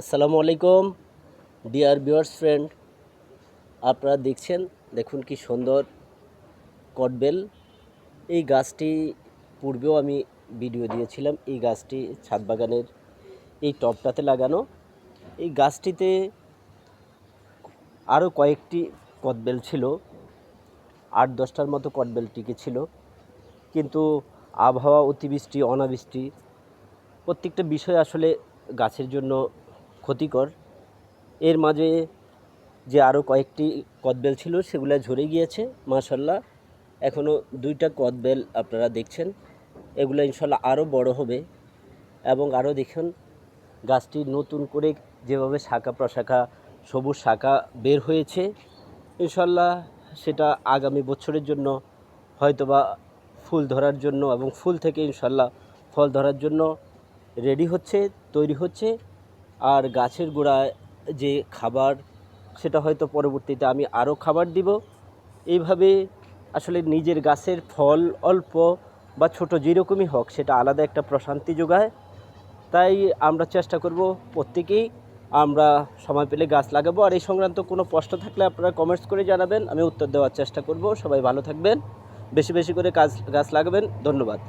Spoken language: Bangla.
আসসালামু আলাইকুম ডিয়ার ভিউয়ার্স ফ্রেন্ড, আপনারা দেখুন কি সুন্দর কটবেল। এই গাছটি পূর্বেও আমি ভিডিও দিয়েছিলাম। এই গাছটি ছাদ বাগানের এই টবটাতে লাগানো। এই গাছটিতে আরও কয়েকটি কদবেল ছিল, 8-10টার মতো কদবেল টিকেছিল, কিন্তু আবহাওয়া, অতিবৃষ্টি, অনাবৃষ্টি প্রত্যেকটা বিষয় আসলে গাছের জন্য ক্ষতিকর। এর মাঝে যে আরও কয়েকটি কদবেল ছিল সেগুলো ঝরে গিয়েছে। মাশাআল্লাহ, এখনও 2টা কদবেল আপনারা দেখছেন। এগুলো ইনশাল্লাহ আরও বড় হবে এবং আরও দেখুন গাছটি নতুন করে যেভাবে শাখা প্রশাখা, সবুজ শাখা বের হয়েছে। ইনশাল্লাহ সেটা আগামী বছরের জন্য হয়তোবা ফুল ধরার জন্য এবং ফুল থেকে ইনশাল্লাহ ফল ধরার জন্য রেডি হচ্ছে, তৈরি হচ্ছে। আর গাছের গোড়ায় যে খাবার, সেটা হয়তো পরবর্তীতে আমি আরও খাবার দিব। এইভাবে আসলে নিজের গাছের ফল অল্প বা ছোট যেরকমই হোক, সেটা আলাদা একটা প্রশান্তি যোগায়। তাই আমরা চেষ্টা করব প্রত্যেকেই আমরা সময় পেলে গাছ লাগাবো। আর এই সংক্রান্ত কোনো প্রশ্ন থাকলে আপনারা কমেন্টস করে জানাবেন, আমি উত্তর দেওয়ার চেষ্টা করব। সবাই ভালো থাকবেন, বেশি বেশি করে গাছ লাগাবেন। ধন্যবাদ।